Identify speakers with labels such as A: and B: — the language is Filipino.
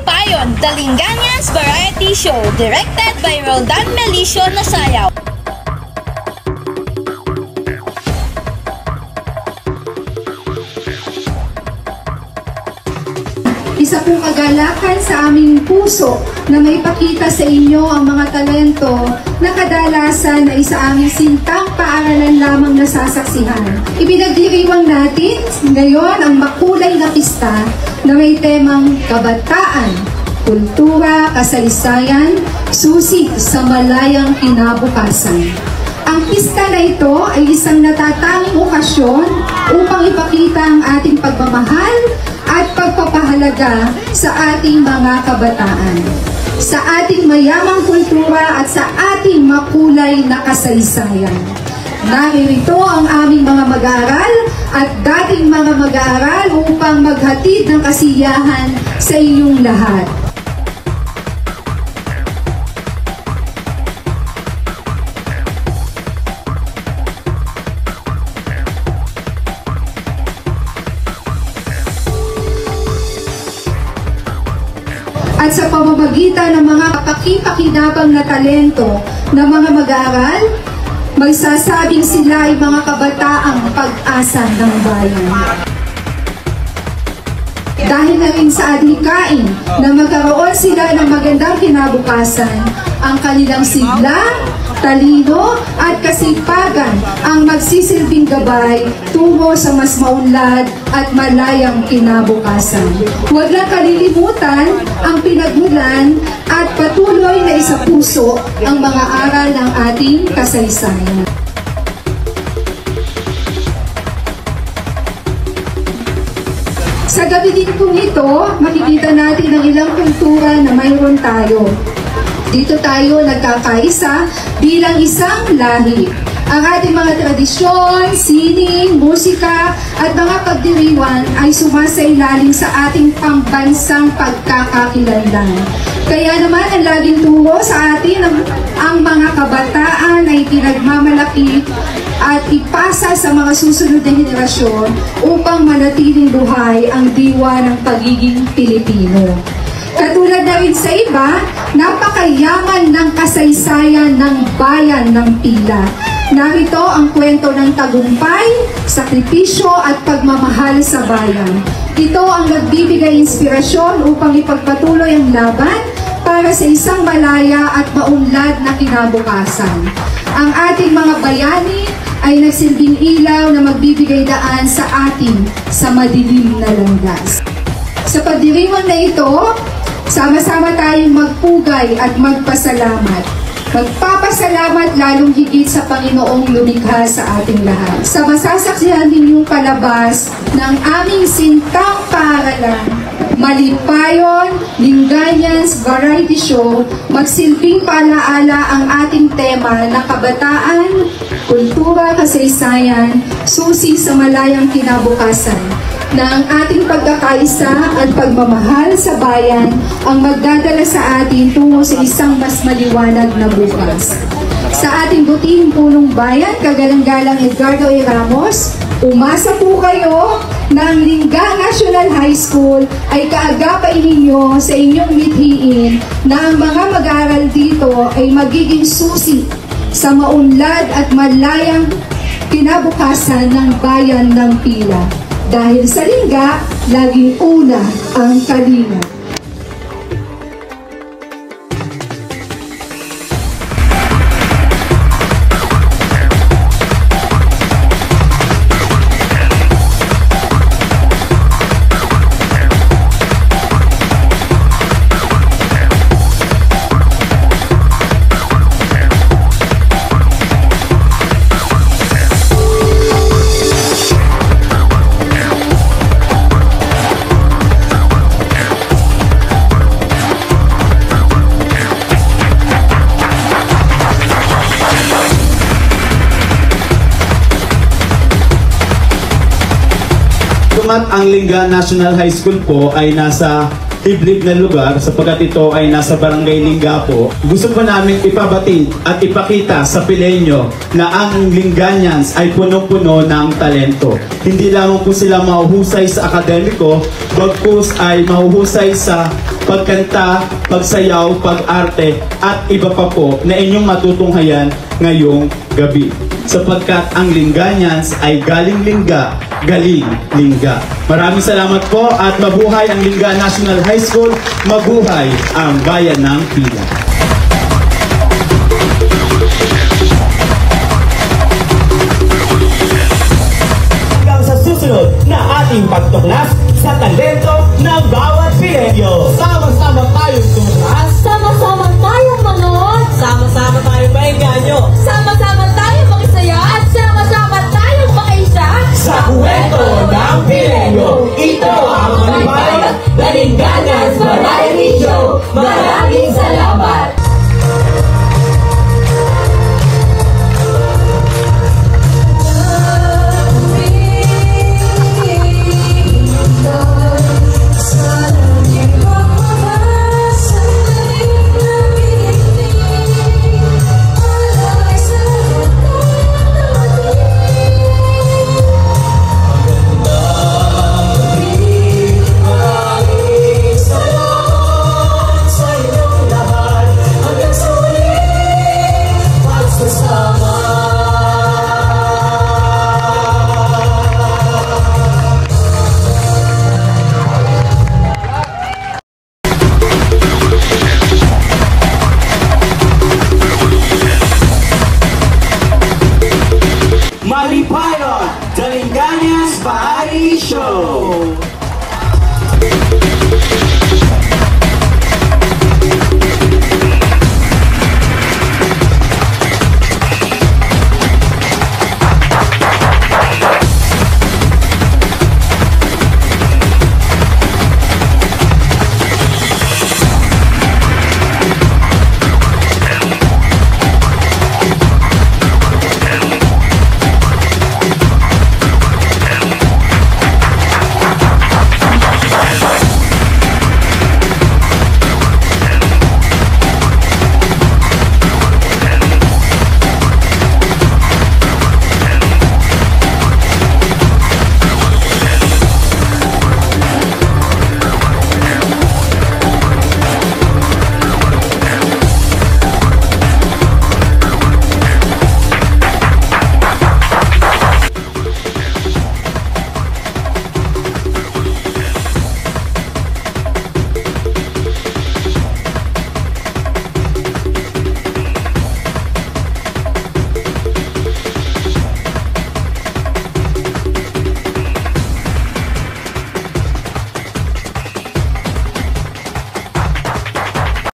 A: Tagumpayon, The Linganians Variety Show, directed by Roldan Melicio Nasayaw.
B: Isa pong kagalakan sa aming puso na may pakita sa inyo ang mga talento na kadalasan ay sa aming sintang paaralan lamang nasasaksihan. Ipinagdiriwang natin ngayon ang makulay na pista na may temang kabataan, kultura, kasaysayan, susi sa malayang kinabukasan. Ang pista na ito ay isang natatanging okasyon upang ipakita ang ating pagmamahal at pagpapahalaga sa ating mga kabataan, sa ating mayamang kultura at sa ating makulay na kasaysayan. Naririto ang aming mga mag-aaral at dating mga mag-aaral upang maghatid ng kasiyahan sa inyong lahat. At sa pamamagitan ng mga kapaki-pakinabang na talento ng mga mag-aaral, magsasabing sila ay mga kabataang pag-asa ng bayan. Dahil na rin sa adhikain na magkaroon sila ng magandang kinabukasan, ang kanilang sigla, talino at kasipagan ang magsisilbing gabay tungo sa mas maunlad at malayang kinabukasan. Huwag lang kalilimutan ang pinagmulan at patuloy na isapuso ang mga aral ng ating kasaysayan. Sa gabi din pong ito, makikita natin ang ilang kultura na mayroon tayo. Dito tayo nagkakaisa bilang isang lahi. Ang ating mga tradisyon, sining, musika at mga pagdiriwang ay sumasailalim sa ating pambansang pagkakakilanlan. Kaya naman ang laging turo sa atin ang mga kabataan ay pinagmamalaki at ipasa sa mga susunod na henerasyon upang manatiling buhay ang diwa ng pagiging Pilipino. Katulad na rin sa iba, napakayaman ng kasaysayan ng bayan ng Pila. Narito ang kwento ng tagumpay, sakripisyo at pagmamahal sa bayan. Ito ang nagbibigay inspirasyon upang ipagpatuloy ang laban para sa isang malaya at maunlad na kinabukasan. Ang ating mga bayani ay nagsilbing ilaw na magbibigay daan sa atin sa madilim na landas. Sa pagdiriwang na ito, sama-sama tayong magpugay at magpasalamat. Magpapasalamat lalong higit sa Panginoong lumikha sa ating lahat. Sa masasaksihan ninyong palabas ng aming sintang paaralan, Malipayon, Linganians Variety Show, magsilbing paalaala ang ating tema na kabataan, kultura, kasaysayan, susi sa malayang kinabukasan, na ang ating pagkakaisa at pagmamahal sa bayan ang magdadala sa atin tungo sa isang mas maliwanag na bukas. Sa ating butihing punong bayan, kagalang-galang Edgardo A. Ramos, umasa po kayo na ang Lingga National High School ay kaagapay ninyo sa inyong mithiin na ang mga mag-aaral dito ay magiging susi sa maunlad at malayang kinabukasan ng bayan ng Pila. Dahil sa Lingga, laging una ang kalinga.
C: Ang Lingga National High School po ay nasa iblig na lugar sapagkat ito ay nasa Barangay Lingapo. Gusto po namin ipabatid at ipakita sa Pileño na ang Lingganians ay punong-puno ng talento. Hindi lamang po sila mahuhusay sa akademiko, bagkus ay mahuhusay sa pagkanta, pagsayaw, pag-arte at iba pa po na inyong matutunghayan ngayong gabi. Sapagkat ang Lingganians ay galing lingga, galing lingga. Maraming salamat po at mabuhay ang Lingga National High School, mabuhay ang bayan ng Pila. Hanggang sa susunod na ating pagtuklas sa talento ng